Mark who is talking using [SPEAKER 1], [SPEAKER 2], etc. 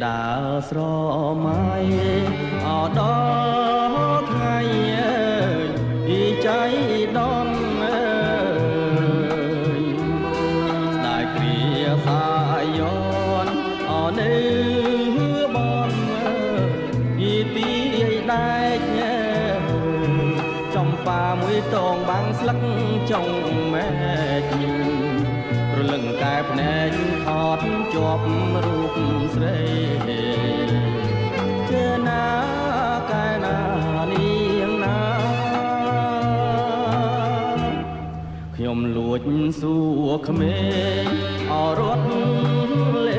[SPEAKER 1] ដើរស្រមៃអដល់ថ្ងៃពីใจដនស្ដាយគ្រាសាយនអនៅបនពីទីដែកចំប៉ាមួយតងបាំងស្លឹកចុងម៉ែករលឹងកែភ្នែកថតជាប់រូបស្រីជើណាកែណានាងណាខ្ញុំលួចសួរក្មេងអរត់លេ